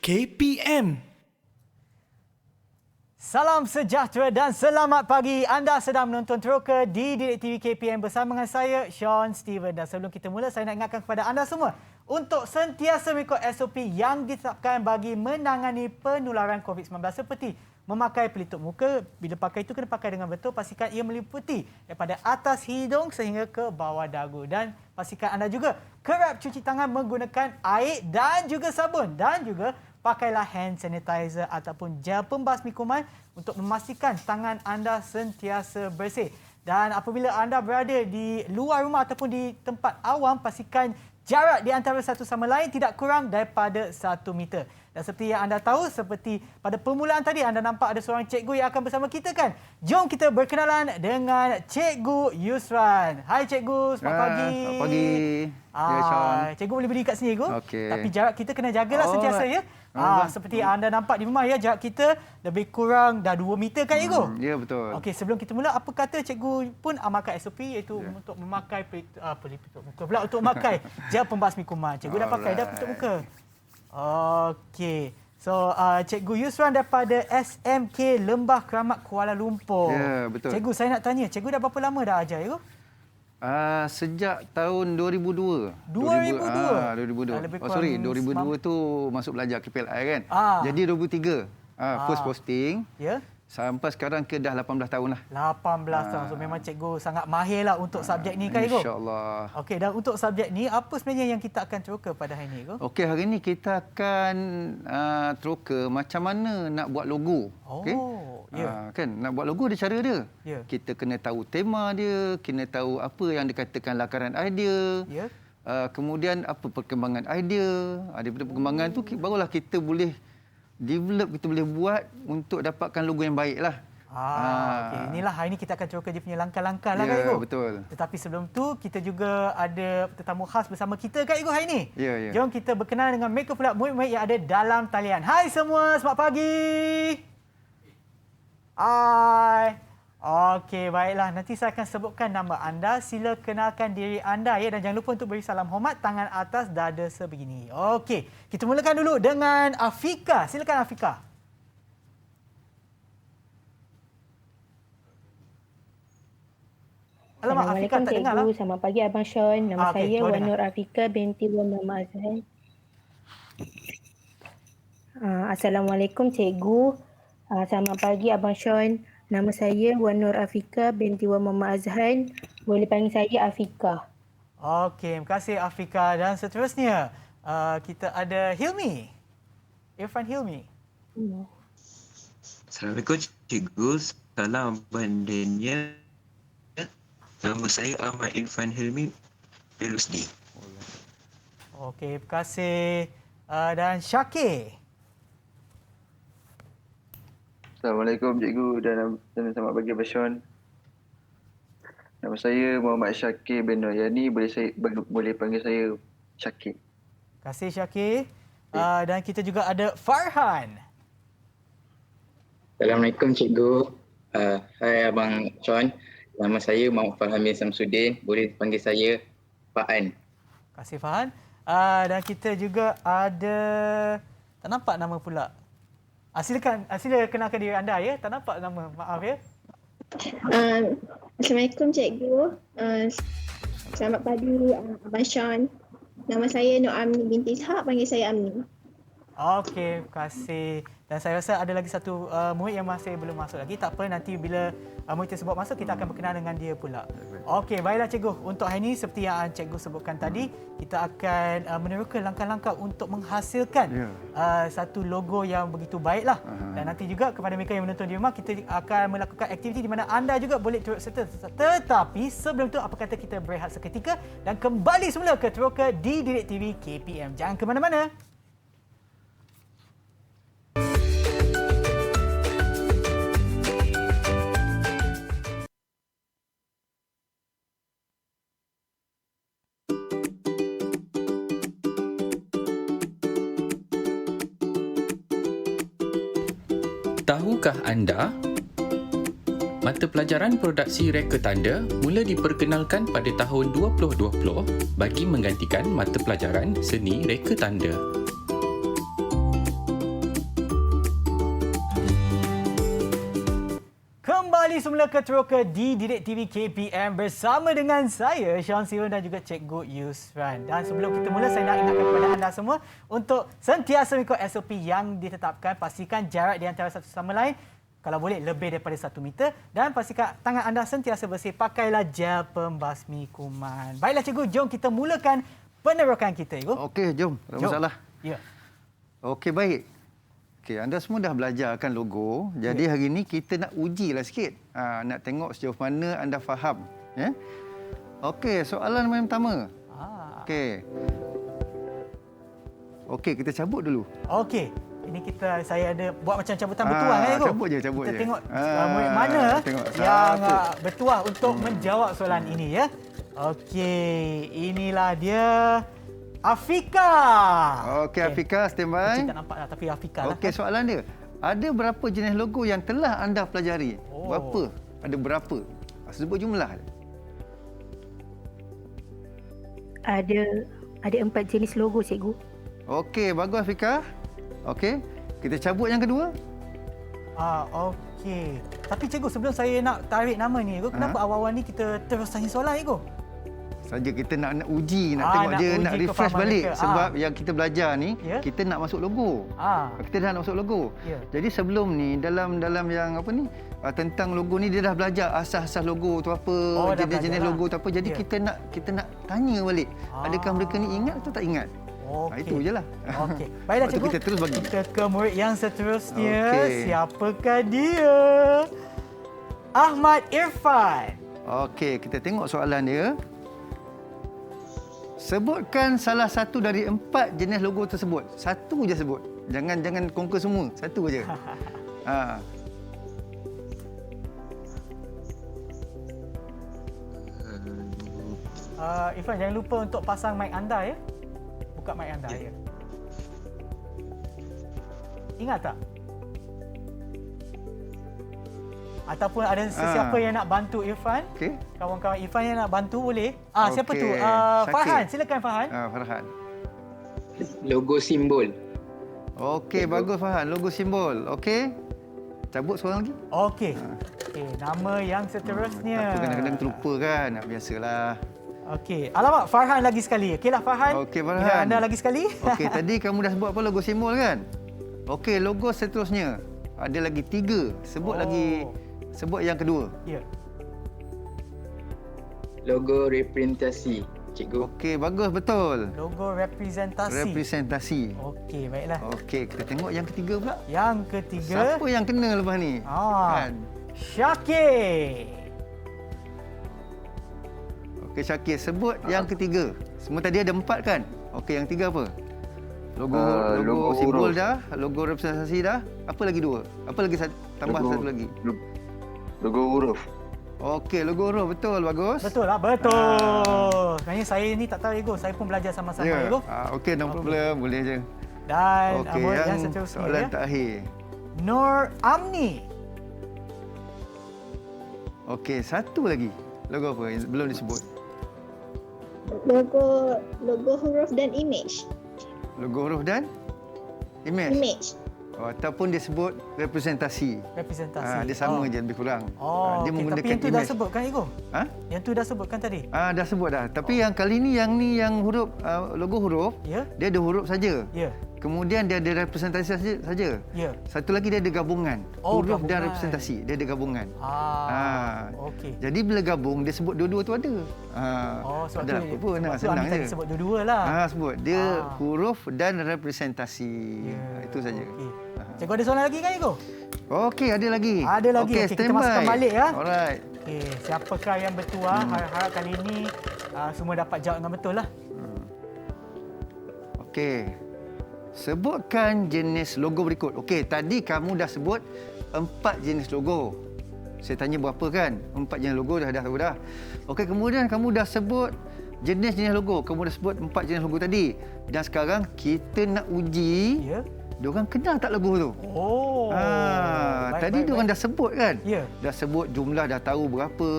KPM. Salam sejahtera dan selamat pagi. Anda sedang menonton Teroka di Direct TV KPM bersama dengan saya, Sean Steven. Dan sebelum kita mula, saya nak ingatkan kepada anda semua untuk sentiasa mengikut SOP yang ditetapkan bagi menangani penularan COVID-19 seperti memakai pelitup muka. Bila pakai itu kena pakai dengan betul. Pastikan ia meliputi daripada atas hidung sehingga ke bawah dagu. Dan pastikan anda juga kerap cuci tangan menggunakan air dan juga sabun. Dan juga pakailah hand sanitizer ataupun gel pembasmi kuman untuk memastikan tangan anda sentiasa bersih. Dan apabila anda berada di luar rumah ataupun di tempat awam, pastikan jarak di antara satu sama lain tidak kurang daripada 1 meter. Dan seperti yang anda tahu, seperti pada permulaan tadi, anda nampak ada seorang cikgu yang akan bersama kita kan? Jom kita berkenalan dengan Cikgu Yusran. Hai Cikgu, selamat pagi. Selamat pagi. Ya, Sean. Cikgu boleh berdiri kat sini, Cikgu. Okey. Tapi jarak kita kena jagalah sentiasa ya. Seperti anda nampak di rumah ya, jarak kita lebih kurang dah 2 meter kan, Cikgu? Ya, betul. Okey, sebelum kita mula, apa kata cikgu pun amalkan SOP iaitu untuk memakai pelitup muka pula, untuk memakai gel pembasmi kuman. Cikgu dah pakai dah pelitup muka. Okey. So, Cikgu Yusran daripada SMK Lembah Keramat Kuala Lumpur. Ya, betul. Cikgu, saya nak tanya, cikgu dah berapa lama dah ajar, cikgu? Sejak tahun 2002. 2002? 2002 tu masuk belajar KPLI kan. Jadi 2003 first posting. Ya. Sampai sekarang ke dah 18 tahun lah. 18 tahun. So memang cikgu sangat mahir lah untuk subjek ni kan, cikgu? InsyaAllah. Okey, dan untuk subjek ni, apa sebenarnya yang kita akan teroka pada hari ini, cikgu? Okey, hari ini kita akan teroka macam mana nak buat logo. Okey? Ya. Kan, nak buat logo ada cara dia. Ya. Kita kena tahu tema dia, kena tahu apa yang dikatakan lakaran idea. Ya. Kemudian apa perkembangan idea. Daripada perkembangan tu barulah kita boleh develop, kita boleh buat untuk dapatkan logo yang baik lah. Okey. Inilah hari ini kita akan teroka dia punya langkah-langkah lah, kan, Ya, Cikgu? betul. Tetapi sebelum tu, kita juga ada tetamu khas bersama kita, kan, Cikgu, hari ini? Ya, ya. Jom kita berkenalan dengan mereka pula murid-murid yang ada dalam talian. Hai semua, selamat pagi. Hai. Okey, baiklah. Nanti saya akan sebutkan nama anda. Sila kenalkan diri anda ya, dan jangan lupa untuk beri salam hormat, tangan atas dada sebegini. Okey, kita mulakan dulu dengan Afika. Silakan Afika. Alamak, Afika tak dengar lah. Selamat pagi Abang Sean. Nama saya Wan Nur Afika binti Wan Mama Azhan. Assalamualaikum Cikgu. Selamat pagi Abang Sean. Nama saya Wan Nur Afika binti Wan Mama Azhan. Boleh panggil saya Afika. Okey, terima kasih Afika. Dan seterusnya, kita ada Hilmi. Irfan Hilmi. Assalamualaikum Cikgu. Salam bandingnya. Nama saya Ahmad Irfan Hilmi, PhD. Okey, terima kasih. Dan Syakir. Assalamualaikum Cikgu dan selamat pagi Abang Sean. Nama saya Muhammad Syakir bin Noyani, boleh panggil saya Syakir. Terima kasih Syakir. Dan kita juga ada Farhan. Assalamualaikum Cikgu. Hai Abang Sean. Nama saya Muhammad Farhan bin Samsudin. Boleh panggil saya Faan. Terima kasih Farhan. Dan kita juga ada... Tak nampak nama pula. Sila kenalkan diri anda ya. Tak nampak nama, maaf ya. Assalamualaikum Cikgu. Selamat pagi Abang Sean. Nama saya Nur Amni binti Ishak, panggil saya Amni. Okey, terima kasih. Dan saya rasa ada lagi satu murid yang masih belum masuk lagi. Tak apa, nanti bila murid tersebut masuk, kita akan berkenalan dengan dia pula. Okey, baiklah Cikgu. Untuk hari ini, seperti yang Cikgu sebutkan tadi, kita akan meneroka langkah-langkah untuk menghasilkan satu logo yang begitu baiklah. Dan nanti juga kepada mereka yang menonton di rumah, kita akan melakukan aktiviti di mana anda juga boleh turut serta. Tetapi sebelum itu, apa kata kita berehat seketika dan kembali semula ke Teroka di Direct TV KPM. Jangan ke mana-mana. Tahukah anda, mata pelajaran produksi reka tanda mula diperkenalkan pada tahun 2020 bagi menggantikan mata pelajaran seni reka tanda. semula ke Teroka di Didik TV KPM bersama dengan saya, Sean Steven dan juga Cikgu Yusran. Dan sebelum kita mula, saya nak ingatkan kepada anda semua untuk sentiasa mengikut SOP yang ditetapkan. Pastikan jarak di antara satu sama lain, kalau boleh lebih daripada 1 meter. Dan pastikan tangan anda sentiasa bersih. Pakailah gel pembasmi kuman. Baiklah Cikgu, jom kita mulakan penerokan kita. Cikgu. Okey, jom. Tak ada masalah. Ya. Okey, baik. Okey, anda semua dah belajar kan logo. Jadi hari ini kita nak ujilah sikit. Nak tengok sejauh mana anda faham. Ya? Okey, soalan yang pertama. Okey. Okey, kita cabut dulu. Okey. Ini saya ada buat macam cabutan bertuah kan, Cikgu? Cabut je. Kita tengok murid mana yang bertuah untuk menjawab soalan ini, ya. Okey, inilah dia. Afika. Okey, Afika, standby. Cik tak nampak lah, tapi Afika lah. Okey, soalan dia. Ada berapa jenis logo yang telah anda pelajari? Berapa? Ada berapa? Sebut jumlah. Ada 4 jenis logo, Cikgu. Okey, bagus Afika. Okey, kita cabut yang kedua. Okey. Tapi Cikgu, sebelum saya nak tarik nama ni, Cikgu, kenapa awal-awal ni kita terus tanya soalan, Cikgu? Saja kita nak uji, nak tengok dia, nak refresh balik. Sebab yang kita belajar ni, kita nak masuk logo. Kita dah nak masuk logo. Jadi sebelum ni, dalam yang apa ni, tentang logo ni, dia dah belajar asas-asas logo tu apa, jenis-jenis logo tu apa. Jadi kita nak tanya balik. Adakah mereka ni ingat atau tak ingat? Itu je lah. Okey. Baiklah Cikgu, kita terus bagi. Kita ke murid yang seterusnya. Siapakah dia? Ahmad Irfan. Okey, kita tengok soalan dia. Sebutkan salah satu dari 4 jenis logo tersebut. Satu je sebut. Jangan conquer semua. Satu je. Irfan, jangan lupa untuk pasang mic anda, ya. Buka mic anda, ya. Ingat tak? Ataupun ada sesiapa yang nak bantu Irfan? Okey. Kawan-kawan Irfan yang nak bantu boleh? Siapa tu? Syakir. Farhan, silakan Farhan. Farhan. Logo simbol. Okey, bagus Farhan. Logo simbol. Okey. Cabut seorang lagi. Okey. Okey, nama yang seterusnya. Kadang-kadang terlupa kan. Biasalah. Okey. Alamak, Farhan lagi sekali. Okeylah Farhan. Okey, Farhan. Anda lagi sekali. Okey, tadi kamu dah sebut apa logo simbol kan? Okey, logo seterusnya. Ada lagi 3. Sebut yang kedua. Ya. Logo representasi, Cikgu. Okey, bagus, betul. Logo representasi. Representasi. Okey, baiklah. Okey, kita tengok yang ketiga pula. Yang ketiga. Siapa yang kena lepas ni? Kan? Syakir. Okey, Syakir, sebut yang ketiga. Semua tadi ada 4 kan? Okey, yang 3 apa? Logo simbol dah, logo representasi dah. Apa lagi 2? Apa lagi tambah satu lagi? Logo huruf. Okey, logo huruf. Betul, bagus. Betul lah, betul. Sebenarnya saya ni tak tahu, Ego. Saya pun belajar sama-sama, Ego. Okey, no problem. Boleh je. Dan okey, yang seterusnya, soalan terakhir. Nur Amni. Okey, satu lagi. Logo apa? Belum disebut. Logo huruf dan image. Logo huruf dan image. Ataupun dia sebut representasi. Dia sama je lebih kurang. Dia menggunakan tapi yang tu image. dah sebut kan, Ego? Yang tu dah sebutkan tadi? Dah sebut dah. Tapi yang kali ni yang huruf, logo huruf, dia ada huruf saja. Kemudian dia ada representasi saja. Satu lagi dia ada gabungan. Huruf dan representasi, dia ada gabungan. Okey. Jadi bila gabung, dia sebut dua-dua tu ada. Sebab ada apa pun, senang je. Sebut dua-dua lah. Sebut. Dia huruf dan representasi. Itu saja. Cikgu ada soalan lagi kan, Ego? Okey, ada lagi. Ada lagi. Okey, kita masukkan balik ya. Alright. Okey, siapakah yang bertuah? Harap kali ini semua dapat jawab dengan betul lah. Okey. Sebutkan jenis logo berikut. Okey, tadi kamu dah sebut 4 jenis logo. Saya tanya berapa kan? 4 jenis logo dah tahu dah. Okey, kemudian kamu dah sebut jenis-jenis logo. Kamu dah sebut 4 jenis logo tadi. Dan sekarang kita nak uji. Diorang kenal tak logo tu? Tadi diorang dah sebut kan? Dah sebut jumlah, dah tahu berapa.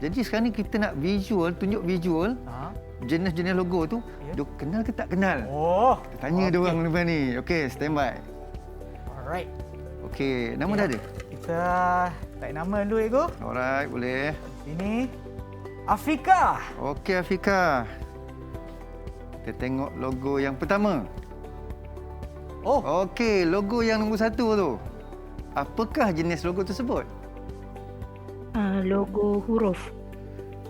Jadi sekarang ni kita nak visual, tunjuk visual. Jenis-jenis logo tu, dia kenal ke tak kenal? Kita tanya diorang lepas ni. Okey, standby. Alright. Okey, nama dah ada? Kita Tarik nama dulu, Ego. Alright, boleh. Sini. Afrika. Okey, Afrika. Kita tengok logo yang pertama. Oh. Okey, logo yang nombor 1 tu. Apakah jenis logo tersebut? Logo huruf.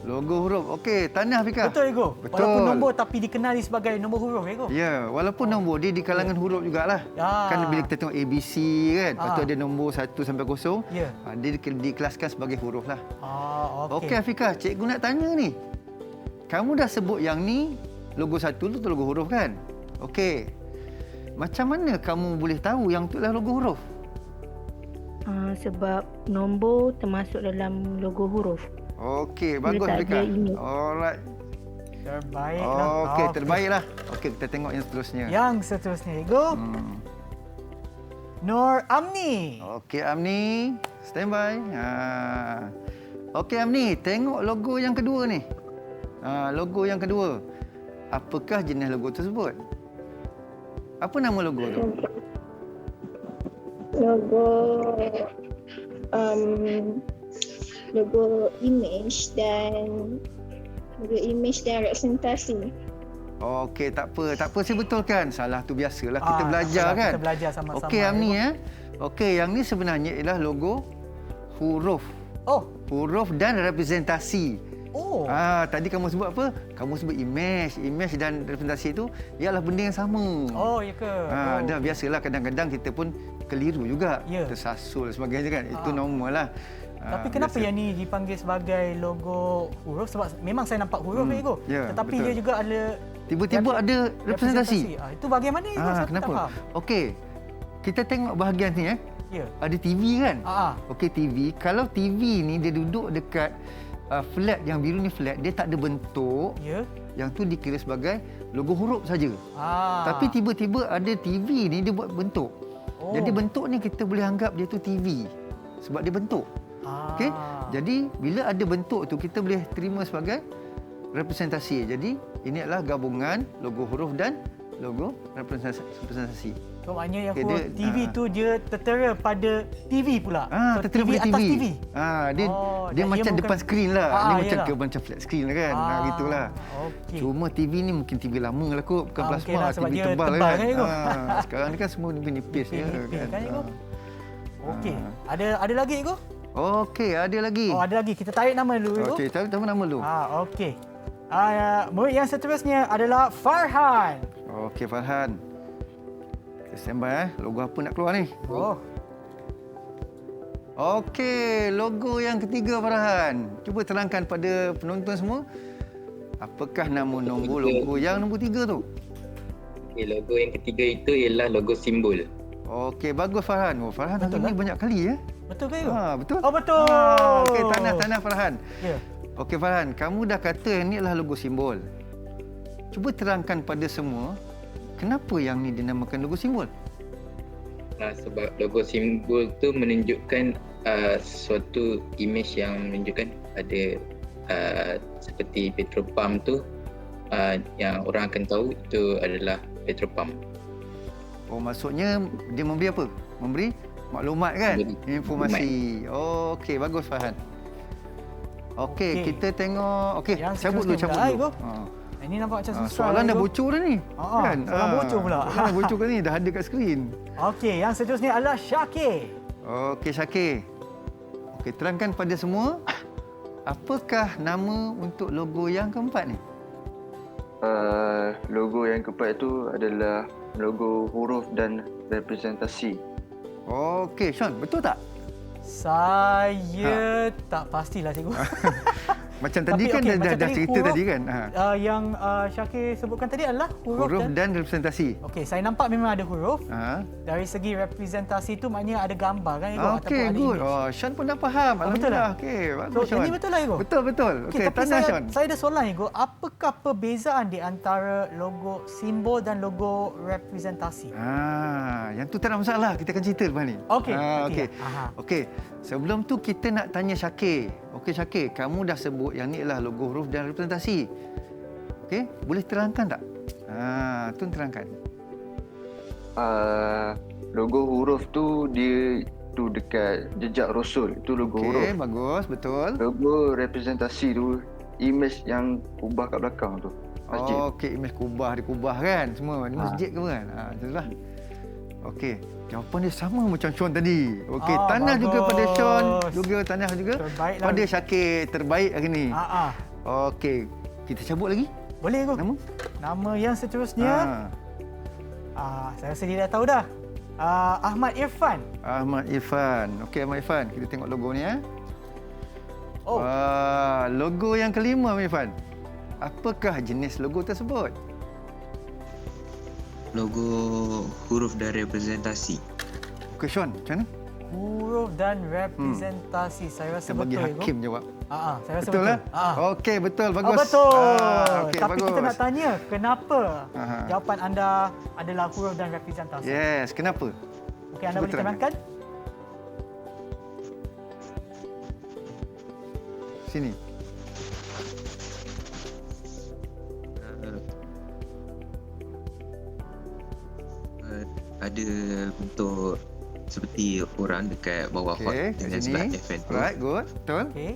Logo huruf. Okey, tahniah Afrika. Betul, Ego. Betul. Walaupun nombor tapi dikenali sebagai nombor huruf, Ego. Ya, walaupun nombor dia di kalangan huruf jugalah. Kan bila kita tengok ABC kan, lepas tu ada nombor 1 sampai 0. Ya. Dia dikelaskan sebagai huruf lah. Okey. Okey Afrika, cikgu nak tanya ni. Kamu dah sebut yang ni logo 1 tu logo huruf kan? Okey. Macam mana kamu boleh tahu yang tu lah logo huruf? Sebab nombor termasuk dalam logo huruf. Okey, bagus tak Afrika. ada ini. Alright. Terbaiklah. Okey, terbaiklah. Okey, kita tengok yang seterusnya. Yang seterusnya, Ego. Nur Amni. Okey, Amni. Stand by. Okey, Amni. Tengok logo yang kedua ni. Logo yang kedua. Apakah jenis logo tersebut? Apa nama logo tu? Logo image dan representasi. Okey, tak apa saya betulkan. Salah tu biasalah kita belajar kan. Kita belajar sama-sama. Okey, Amni Okey, yang ni sebenarnya ialah logo huruf. Huruf dan representasi. Tadi kamu sebut apa? Kamu sebut image. Image dan representasi itu ialah benda yang sama. Ya ke? Dah biasalah kadang-kadang kita pun keliru juga. Tersasul sebagainya kan. Itu normal lah. Tapi kenapa yang ni dipanggil sebagai logo huruf? Sebab memang saya nampak huruf, Ego. Tetapi betul. dia juga ada... Tiba-tiba ada representasi. Itu bahagian mana, Ego? Saya Kenapa? tak faham. Okey. Kita tengok bahagian ni Ada TV kan? Okey, TV. Kalau TV ni dia duduk dekat flat yang biru ni flat, dia tak ada bentuk. Yang tu dikira sebagai logo huruf saja. Tapi tiba-tiba ada TV ni dia buat bentuk. Jadi bentuk ni kita boleh anggap dia tu TV. Sebab dia bentuk. Okey. Jadi bila ada bentuk tu kita boleh terima sebagai representasi. Jadi ini adalah gabungan logo huruf dan logo representasi. So maknanya yang huruf TV tu dia tertera pada TV pula. Tertera pada atas TV. TV. Dia macam depan skrin lah. Dia macam flat screen lah kan. Gitulah. Okay. Cuma TV ni mungkin TV lama lah kot. Bukan plasma, sebab TV dia tebal kan. Sekarang ni kan semua nipis je kan. Okey. Ada lagi, Ego? Okey, ada lagi. Ada lagi. Kita tarik nama dulu, Ego. Okey, tarik nama dulu. Okey. Murid yang seterusnya adalah Farhan. Okey, Farhan. Kita stand by logo apa nak keluar ni? Okey, logo yang ketiga Farhan. Cuba terangkan pada penonton semua. Apakah nama nombor logo yang nombor 3 tu? Okey, logo yang ketiga itu ialah logo simbol. Okey, bagus Farhan. Farhan hari ni banyak kali ya. Betul ke, Ego? Betul. Betul. Okey, tanah Farhan. Ya. Okey Farhan, kamu dah kata yang ni adalah logo simbol. Cuba terangkan pada semua, kenapa yang ni dinamakan logo simbol? Sebab logo simbol tu menunjukkan suatu image yang menunjukkan ada seperti petrol pump tu, yang orang akan tahu itu adalah petrol pump. Maksudnya dia memberi apa? Memberi maklumat kan? Informasi. Okey, bagus Farhan. Okey, kita tengok. Okey, cabut dulu. Ini nampak macam susah. Soalan dah bocor dah ni. Kan? Soalan bocor pula. Soalan dah bocor kan ni, dah ada kat skrin. Okey, yang seterusnya adalah Syakir. Okey, Syakir. Okey, terangkan pada semua, apakah nama untuk logo yang keempat ni? Logo yang keempat itu adalah logo huruf dan representasi. Okey, Sean, betul tak? Saya tak pastilah, cikgu. Macam tadi kan dah cerita huruf, tadi kan. Yang Syakir sebutkan tadi adalah huruf dan representasi. Okey, saya nampak memang ada huruf. Dari segi representasi tu maknanya ada gambar kan, Ego? Okey, good. Sean pun dah faham. Alhamdulillah. Okey, bagus Sean. Ini betul lah, Ego? Betul. Okey, tanya Sean. Saya ada soalan, Ego. Apakah perbezaan di antara logo simbol dan logo representasi? Yang tu tak ada masalah. Kita akan cerita lepas ni. Okey. Okey. Sebelum tu kita nak tanya Syakir. Okey Syakir, kamu dah sebut yang ni adalah logo huruf dan representasi. Okey, boleh terangkan tak? Tun terangkan. Logo huruf tu dia tu dekat jejak Rasul. Itu logo huruf. Okey, bagus, betul. Logo representasi tu, image yang kubah kat belakang tu. Masjid. Okey, imej dikubah kan semua. Di masjid ke kan? Itulah. Okey, jawapan dia sama macam Sean tadi. Okey, tanah juga pada Sean, juga tanah juga terbaik pada Syakir. Terbaik hari ni. Okey, kita cabut lagi? Boleh Go. Nama yang seterusnya. Saya rasa dia dah tahu dah. Ahmad Irfan. Ahmad Irfan. Okey, Ahmad Irfan, kita tengok logo ni ya. Logo yang kelima Ahmad Irfan. Apakah jenis logo tersebut? Logo huruf dan representasi. Okey, Sean, macam mana? Huruf dan representasi. Saya rasa betul. Kita bagi Hakim jawab. Saya rasa betul. Okey, betul. Bagus. Betul. Okay, tapi bagus. kita nak tanya, kenapa jawapan anda adalah huruf dan representasi? Yes, kenapa? Okey, anda boleh terangkan? Sini. Ada bentuk seperti orang dekat bawah hot dengan sebelah FN tu. Right, good. Betul. Okey.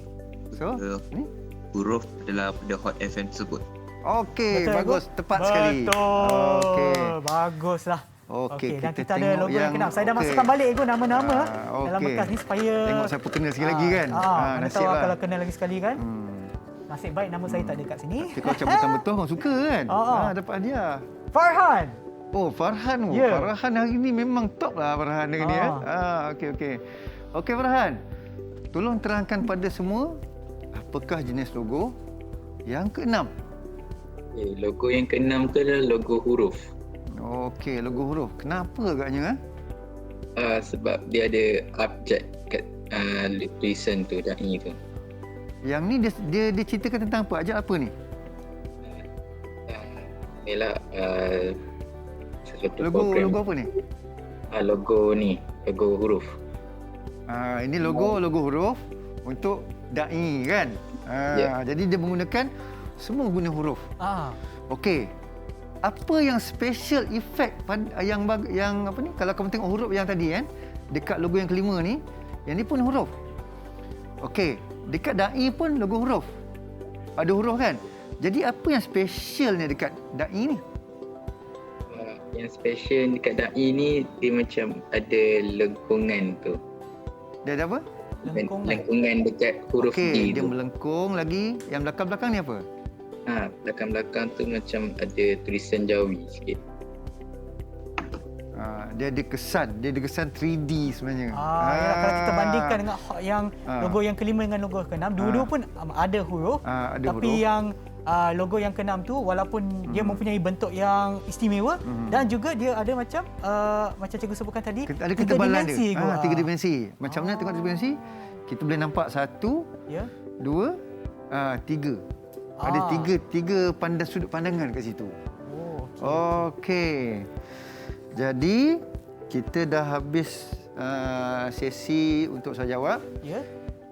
So, ni huruf adalah pada hot FN tersebut. Okey, bagus. Tepat sekali. Betul. Okey. Baguslah. Okey, dan kita ada logo yang kenal. Saya dah masukkan balik Ego nama-nama dalam bekas ni supaya tengok siapa kenal sekali lagi kan. Mana tahu kalau kenal lagi sekali kan. Nasib baik nama saya tak ada kat sini. Tapi kalau cabutan betul orang suka kan. Dapat hadiah. Farhan. Oh, Farhan. Farhan hari ni memang top lah Farhan hari ni ya. Okey. Okey Farhan. Tolong terangkan pada semua apakah jenis logo yang keenam. Logo yang keenam tu adalah logo huruf. Okey, logo huruf. Kenapa agaknya? Sebab dia ada abjad kat tulisan tu, da'i tu. Yang ni dia ceritakan tentang apa? Abjad apa ni? Inilah sesuatu logo program. Logo apa ni? Logo ni, logo huruf. Ini logo huruf untuk da'i kan? Jadi dia menggunakan semua guna huruf. Okey. Apa yang special effect yang apa ni? Kalau kamu tengok huruf yang tadi kan, dekat logo yang kelima ni, yang ni pun huruf. Okey, dekat da'i pun logo huruf. Ada huruf kan? Jadi apa yang specialnya dekat da'i ni? Yang special dekat da'i ni, dia macam ada lengkungan tu. Dia ada apa? Lengkungan dekat huruf D tu. Dia melengkung lagi. Yang belakang-belakang ni apa? Belakang-belakang tu macam ada tulisan Jawi sikit. Dia ada kesan 3D sebenarnya. Kalau kita bandingkan dengan yang logo yang kelima dengan logo keenam, dua-dua pun ada huruf. Tapi yang logo yang keenam tu walaupun dia mempunyai bentuk yang istimewa dan juga dia ada macam cikgu sebutkan tadi, ada ketebalan dia. 3 dimensi. Macam mana tengok dimensi? Kita boleh nampak 1, 2, 3. Ada tiga sudut pandangan kat situ. Okey. Jadi kita dah habis sesi untuk soal jawab. Ya.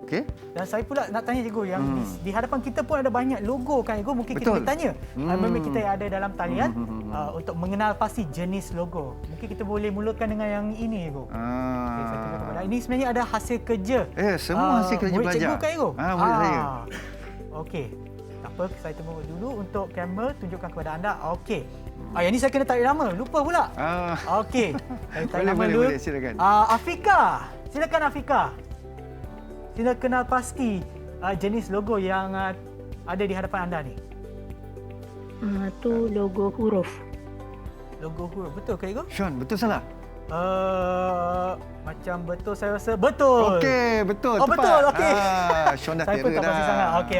Okey. Dan saya pula nak tanya cikgu yang di hadapan kita pun ada banyak logo kan cikgu, mungkin kita boleh tanya member kita yang ada dalam talian untuk mengenal pasti jenis logo. Mungkin kita boleh mulakan dengan yang ini cikgu. Okay, saya tengok kepada ini sebenarnya ada hasil kerja. Semua hasil kerja murid belajar. Cikgu kan cikgu? Murid saya. Okey. Tak apa, saya tunggu dulu untuk kamera tunjukkan kepada anda. Okey. Yang ni saya kena tarik nama, lupa pula. Okey. Saya tarik nama dulu. Boleh, silakan. Afika. Silakan Afika. Sila kenal pasti jenis logo yang ada di hadapan anda ni. Tu logo huruf. Logo huruf. Betul ke cikgu? Sean, betul salah? Macam betul saya rasa. Betul. Okey, betul. Oh, tepat. betul. Okey. Sean dah saya pun tak pasti sangat. Okey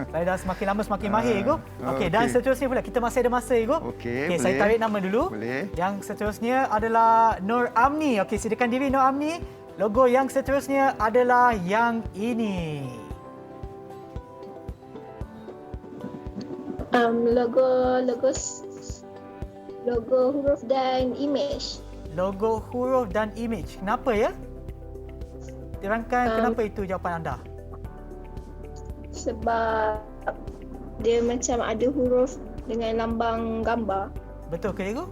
saya dah semakin lama semakin mahir cikgu. Okey, dan seterusnya pula kita masih ada masa cikgu. Okey, saya tarik nama dulu. Boleh. Yang seterusnya adalah Nur Amni. Okey, silakan diri Nur Amni. Logo yang seterusnya adalah yang ini. Logo huruf dan image. Logo huruf dan image. Kenapa ya? Terangkan kenapa itu jawapan anda. Sebab dia macam ada huruf dengan lambang gambar. Betul ke cikgu?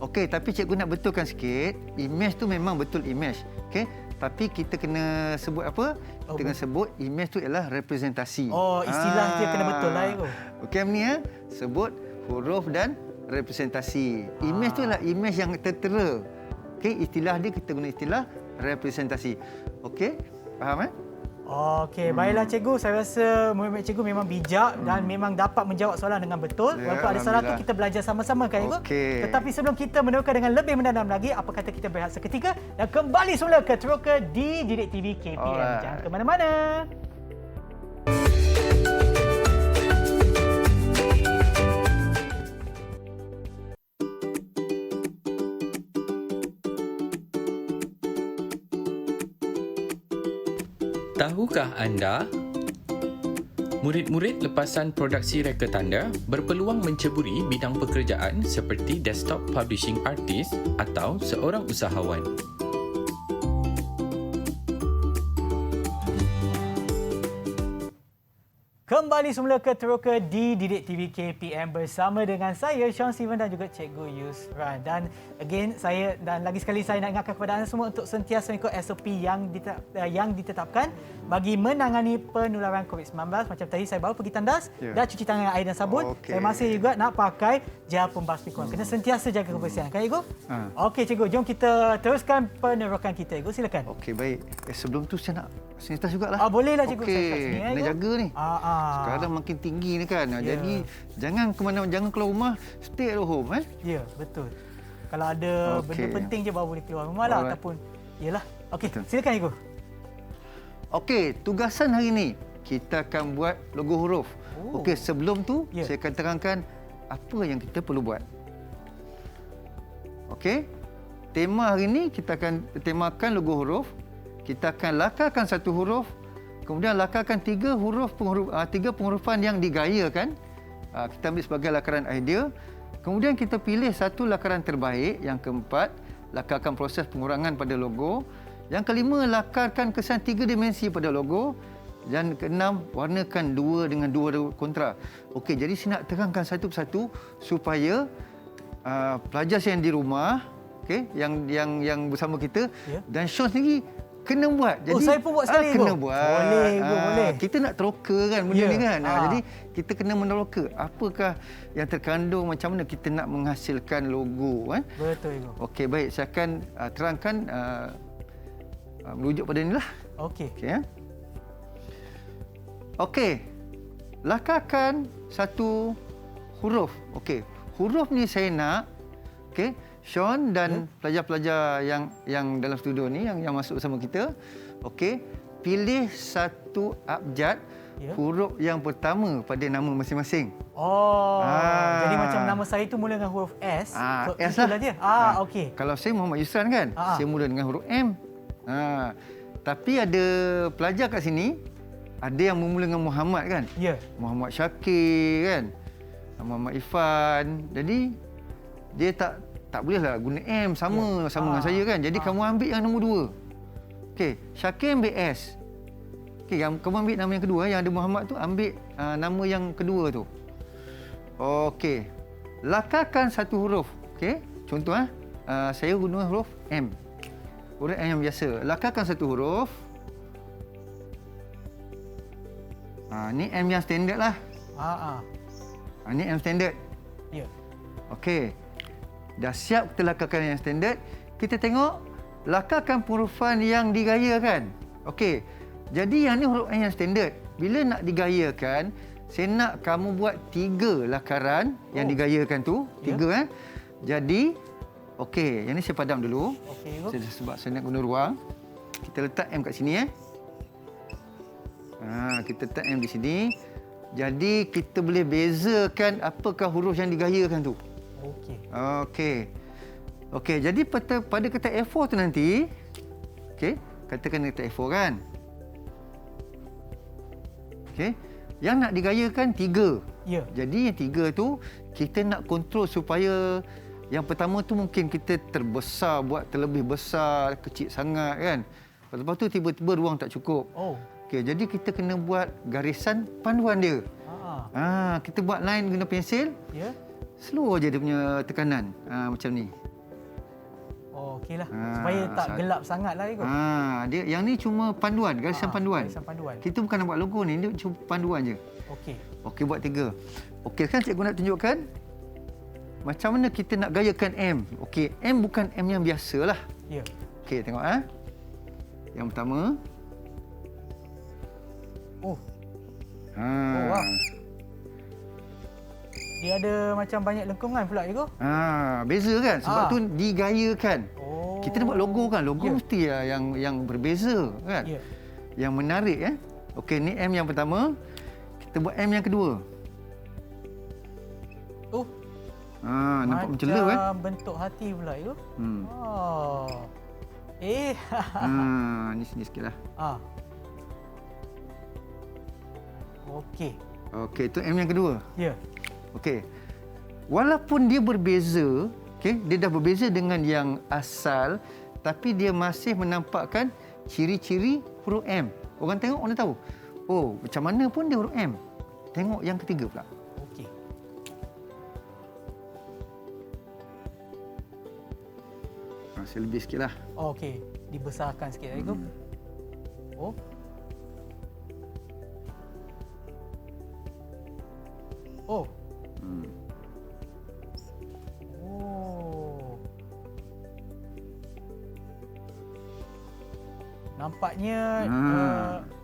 Okey, tapi cikgu nak betulkan sikit. Image tu memang betul image. Okey. Tapi kita kena sebut apa? Kita kena sebut image tu ialah representasi. Oh, istilah dia kena betul lah itu. Okey ni ya. Sebut huruf dan representasi. Image tu adalah image yang tertera. Okey, istilah dia kita guna istilah representasi. Okey, faham Okey, baiklah cikgu. Saya rasa murid-murid cikgu memang bijak dan memang dapat menjawab soalan dengan betul. Walaupun ada salah tu kita belajar sama-sama kan cikgu. Tetapi sebelum kita meneroka dengan lebih mendalam lagi, apa kata kita berehat seketika dan kembali semula ke Teroka di Didik TV KPM. Jangan ke mana-mana. Tahukah anda, murid-murid lepasan produksi reka tanda berpeluang menceburi bidang pekerjaan seperti desktop publishing artist atau seorang usahawan. Kembali semula ke Teroka di Didik TV KPM bersama dengan saya, Sean Steven dan juga Cikgu Yusran. Dan again, saya dan lagi sekali saya nak ingatkan kepada anda semua untuk sentiasa mengikut SOP yang ditetapkan bagi menangani penularan COVID-19. Macam tadi saya baru pergi tandas dan cuci tangan dengan air dan sabun. Saya masih juga nak pakai gel pembasuh kuman. Kena sentiasa jaga kebersihan. Kan, Cikgu? Okey, Cikgu. Jom kita teruskan penerokan kita. Cikgu, silakan. Okey, baik. Sebelum tu saya nak sanitas jugalah. Bolehlah, Cikgu. Okey, kena jaga ni. Sekarang makin tinggi ni kan. Jadi jangan ke mana, jangan keluar rumah, stay at home Ya, betul. Kalau ada benda penting je baru boleh keluar rumah lah ataupun yalah. Okey, silakan Cikgu. Okey, tugasan hari ni kita akan buat logo huruf. Okey, sebelum tu saya akan terangkan apa yang kita perlu buat. Okey. Tema hari ni kita akan temakan logo huruf. Kita akan lakarkan satu huruf. Kemudian lakarkan tiga penghurufan yang digayakan. Kita ambil sebagai lakaran idea. Kemudian kita pilih satu lakaran terbaik. Yang keempat, lakarkan proses pengurangan pada logo. Yang kelima, lakarkan kesan 3 dimensi pada logo. Dan keenam, warnakan dua dengan dua kontra. Okey, jadi saya nak terangkan satu persatu supaya pelajar yang di rumah, yang bersama kita dan Sean sendiri kena buat. Jadi saya pun buat sekali. Kena buat. Boleh. Kita nak teroka kan benda ni kan. Jadi kita kena meneroka apakah yang terkandung, macam mana kita nak menghasilkan logo kan. Betul, Ibu. Okey, baik, saya akan terangkan merujuk pada inilah. Okey. Okey. Lakarkan satu huruf. Okey. Huruf ni saya nak Sean dan pelajar-pelajar yang dalam studio ni yang masuk bersama kita, okey, pilih satu abjad huruf yang pertama pada nama masing-masing. Jadi macam nama saya tu mula dengan huruf S. S lah dia. Okey. Kalau saya Muhammad Yusran kan, saya mula dengan huruf M. Tapi ada pelajar kat sini ada yang memula dengan Muhammad kan? Muhammad Syakir kan? Muhammad Ifan. Jadi dia tak bolehlah guna M sama dengan saya kan. Jadi kamu ambil yang nombor 2. Okey, Syakir ambil S. Okey, kamu ambil nama yang kedua yang ada Muhammad tu, ambil nama yang kedua tu. Okey. Lakarkan satu huruf. Okey, contoh saya guna huruf M. Huruf M yang biasa. Lakarkan satu huruf. Ni M yang standard lah. Ni M standard. Ya. Okey. Dah siap kita lakarkan yang standard. Kita tengok lakarkan penghurufan yang digayakan. Okey. Jadi yang ni huruf N yang standard. Bila nak digayakan, saya nak kamu buat 3 lakaran yang digayakan tu. 3 Jadi okey, yang ni saya padam dulu. Sebab saya nak guna ruang. Kita letak M kat sini kita letak M di sini. Jadi kita boleh bezakan apakah huruf yang digayakan tu. Okey. Jadi pada kata A4 tu nanti, katakan kata A4 kan. Yang nak digayakan 3. Jadi yang 3 tu kita nak kontrol supaya yang pertama tu mungkin kita terbesar, buat terlebih besar, kecil sangat kan. Lepas tu tiba-tiba ruang tak cukup. Jadi kita kena buat garisan panduan dia. Kita buat line guna pensil. Slow aja dia punya tekanan. Macam ni. Oh, okeylah. Supaya tak gelap sangatlah Ego. Dia yang ni cuma panduan, garisan panduan. Garisan panduan. Kita bukan nak buat logo ni, dia cuma panduan je. Okey. Okey, buat 3. Okey, kan cikgu nak tunjukkan macam mana kita nak gayakan M. Okey, M bukan M yang biasalah. Ya. Okey, tengok Yang pertama. Oh, wow. Dia ada macam banyak lengkungan pula Ego. Beza kan? Sebab tu digayakan. Oh. Kita nak buat logo kan? Logo mesti yang berbeza kan? Ya. Yang menarik Okey, ni M yang pertama. Kita buat M yang kedua. Oh. Nampak mencela kan? Macam bentuk hati pula Ego. Ni sini sikitlah. Okey. Okey, itu M yang kedua. Ya. Okey. Walaupun dia berbeza, dia dah berbeza dengan yang asal, tapi dia masih menampakkan ciri-ciri huruf M. Orang tengok, orang tahu. Oh, macam mana pun dia huruf M. Tengok yang ketiga pula. Okey. Masih lebih sikitlah. Okey. Dibesarkan sikit Ego. Oh. Oh. Nampaknya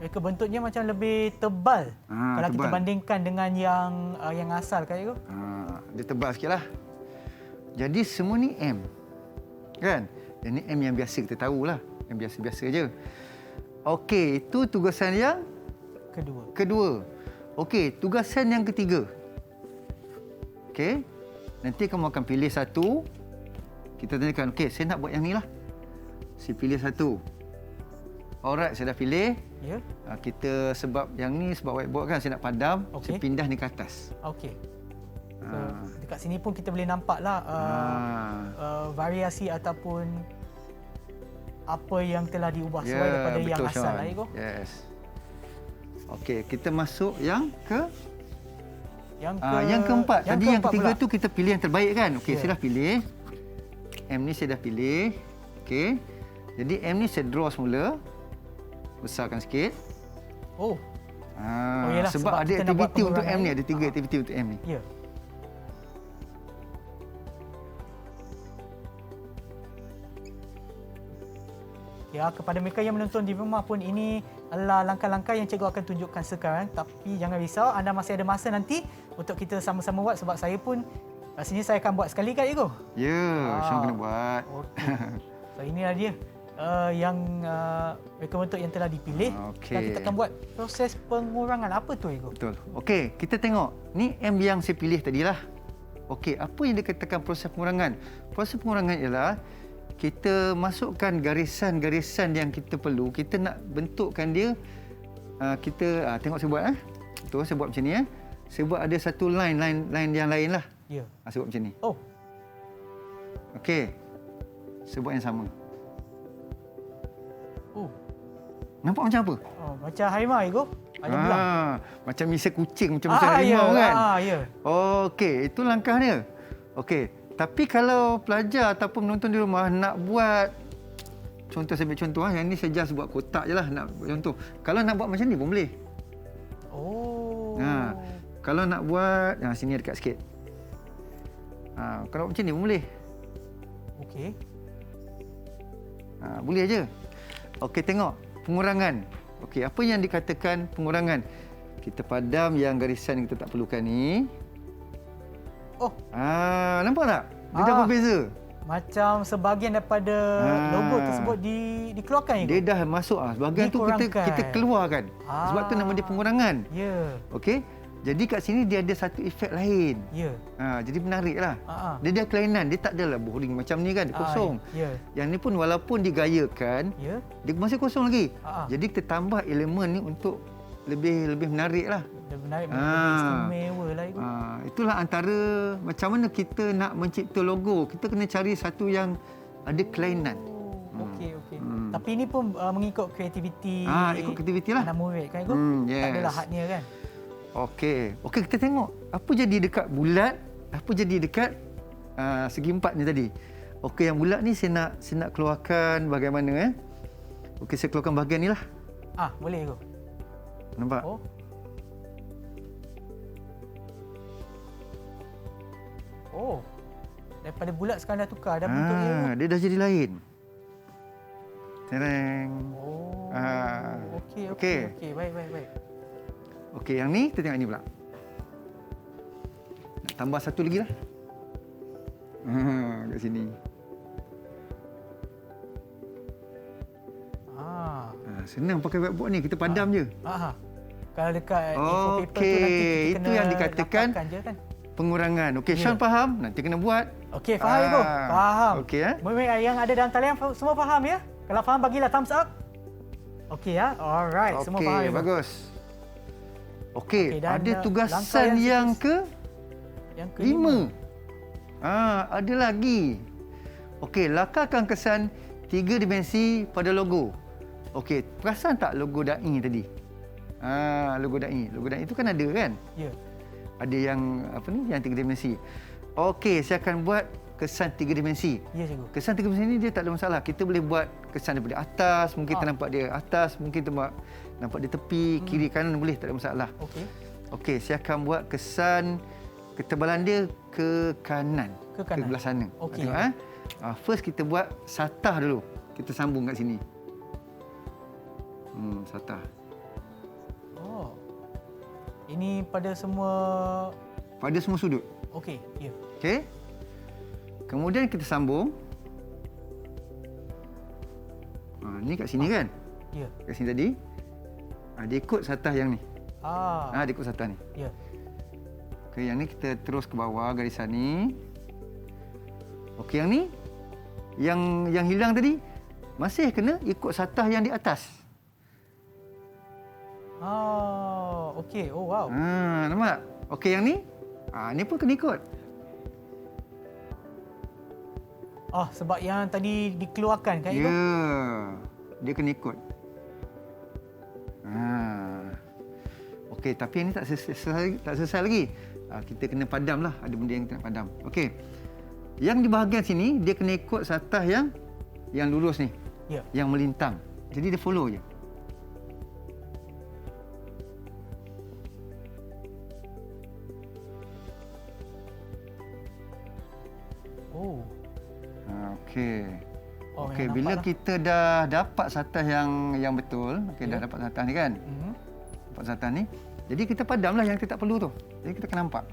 mereka bentuknya macam lebih tebal kalau kita bandingkan dengan yang asal kan Ego. Dia tebal sikitlah. Jadi semua ni M. Kan? Yang ni M yang biasa kita tahulah. Yang biasa-biasa je. Okey, itu tugasan yang kedua. Okey, tugasan yang ketiga. Okey. Nanti kamu akan pilih satu. Kita tanyakan, okey, saya nak buat yang ni lah. Saya pilih satu. Alright, saya dah pilih. Ya. Kita sebab yang ni sebab whiteboard kan saya nak padam, saya pindah ni ke atas. Okey. So, dekat sini pun kita boleh nampaklah variasi ataupun apa yang telah diubah sesuai daripada yang asal lah Ego. Yes. Okey, kita masuk yang yang keempat. Tadi yang ketiga pula. Tu kita pilih yang terbaik kan? Okey, saya dah pilih. M ni saya dah pilih. Okey. Jadi M ni saya draw semula. Besarkan sikit. Yelah, sebab ada aktiviti untuk M ni, ada 3 aktiviti untuk M ni. Ya. Ya, kepada mereka yang menonton di rumah pun ini adalah langkah-langkah yang cikgu akan tunjukkan sekarang. Tapi jangan risau, anda masih ada masa nanti untuk kita sama-sama buat sebab saya pun rasanya saya akan buat sekali kan, Ego? Ya, Syam kena buat. Okay. So inilah dia yang mereka bentuk yang telah dipilih. Dan kita akan buat proses pengurangan. Apa tu, Ego? Betul. Okey, kita tengok. Ni M yang saya pilih tadilah. Okey, apa yang dikatakan proses pengurangan? Proses pengurangan ialah kita masukkan garisan-garisan yang kita perlu. Kita nak bentukkan dia. Kita tengok saya buat. Betul, saya buat macam ni. Saya buat ada satu line yang lain lah. Ya. Saya buat macam ni. Oh. Okey. Saya buat yang sama. Oh. Nampak macam apa? Oh, macam harimau, Ego. Macam misal kucing, macam harimau kan? Ya. Okey, itu langkah dia. Okey. Tapi kalau pelajar ataupun menonton di rumah nak buat, contoh saya ambil contoh, yang ni saya just buat kotak je lah nak buat contoh. Kalau nak buat macam ni pun boleh. Oh. Kalau nak buat, sini dekat sikit. Kalau macam ni pun boleh. Okey. Boleh aja. Okey, tengok pengurangan. Okey, apa yang dikatakan pengurangan? Kita padam yang garisan yang kita tak perlukan ni. Oh. Nampak tak? Dia dah berbeza. Macam sebahagian daripada logo tersebut dikeluarkan, Ego? Dia dah masuk. Sebahagian tu kita keluarkan. Sebab tu nama dia pengurangan. Ya. Okey. Jadi kat sini dia ada satu efek lain. Ya. Jadi menariklah. Dia ada kelainan. Dia tak adalah boring macam ni kan, kosong. Ya. Yang ni pun walaupun digayakan, dia masih kosong lagi. Jadi kita tambah elemen ni untuk lebih menarik lah. Lebih menarik, lebih istimewa lah, Ego. Itulah antara macam mana kita nak mencipta logo. Kita kena cari satu yang ada kelainan. Okey. Tapi ini pun mengikut kreativiti. Ikut kreativiti lah. Anak murid kan, Ego? Yes. Tak adalah hadnya kan? Okey, kita tengok apa jadi dekat bulat, apa jadi dekat segi empat ni tadi. Okey, yang bulat ni saya nak keluarkan bagaimana Okey, saya keluarkan bahagian ni lah. Boleh Cikgu. Nampak? Daripada bulat sekarang dah tukar, dah bentuk dia. Dia dah jadi lain. Tereng. Okey. Baik. Okey, yang ni kita tengok ni pula. Nak tambah satu lagi lah. Kat sini. Senang pakai whiteboard ni, kita padam je. Kalau dekat info paper tu nanti kita kena itu yang dikatakan je, kan? Pengurangan. Okey, Sean faham? Nanti kena buat. Okey, faham Cikgu. Faham. Okey Yang ada dalam talian semua faham ya? Kalau faham bagilah thumbs up. Okey ya. Alright, semua faham. Okey, bagus. Okey, ada tugasan yang ke-5. Ada lagi. Okey, lakarkan kesan 3 dimensi pada logo. Okey, perasan tak logo DAI tadi? Logo DAI. Logo DAI itu kan ada kan? Ya. Ada yang yang 3 dimensi. Okey, saya akan buat kesan 3 dimensi. Ya, Cikgu. Kesan 3 dimensi ni dia tak ada masalah. Kita boleh buat kesan daripada atas, mungkin kita nampak dia atas, mungkin kita nampak dia tepi, kiri kanan boleh, tak ada masalah. Okey. Okey, saya akan buat kesan ketebalan dia ke kanan. Ke belah sana. Okey. First kita buat satah dulu. Kita sambung kat sini. Satah. Ini pada semua sudut. Okey, ya. Okey. Kemudian kita sambung. Ni kat sini kan? Ya. Kat sini tadi. Dia ikut satah yang ni. Dia ikut satah ni. Ya. Okey, yang ni kita terus ke bawah garisan ni. Okey, yang ni yang hilang tadi masih kena ikut satah yang di atas. Okey. Oh, wow. Nampak? Okey, yang ni ni pun kena ikut. Sebab yang tadi dikeluarkan kan? Ya. Dia kena ikut. Okey, tapi yang ni tak selesai lagi. Kita kena padam lah. Ada benda yang kita nak padam. Okey. Yang di bahagian sini, dia kena ikut satah yang lurus ni. Ya. Yang melintang. Jadi dia follow je. Okey, bila kita dah dapat satah yang betul, dah dapat satah ni kan? Dapat satah ni. Jadi kita padamlah yang kita tak perlu tu. Jadi kita akan nampak.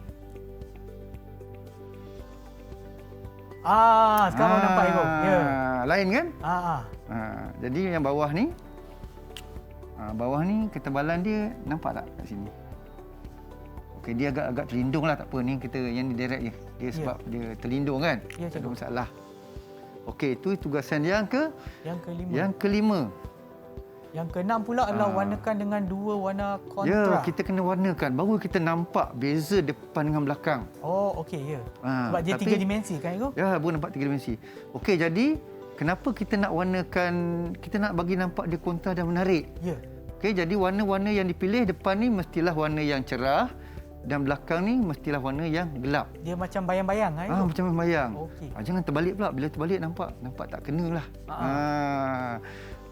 Sekarang baru nampak Ibu. Ya. Lain kan? Jadi yang bawah ni ketebalan dia nampak tak kat sini? Okey, dia agak terlindung lah, tak apa ni kita yang ni direct je. Dia sebab dia terlindung kan? Ya, tak ada masalah. Okey, itu tugasan yang kelima. Yang keenam pula adalah warnakan dengan 2 warna kontra. Ya, kita kena warnakan baru kita nampak beza depan dengan belakang. Okey, ya. Sebab dia 3 dimensi kan Ibu? Ya, baru nampak 3 dimensi. Okey, jadi kenapa kita nak warnakan, kita nak bagi nampak dia kontra dan menarik? Ya. Okey, jadi warna-warna yang dipilih depan ni mestilah warna yang cerah dan belakang ni mestilah warna yang gelap. Dia macam bayang-bayang kan? Macam bayang. Okey. Jangan terbalik pula. Bila terbalik nampak tak kenalah.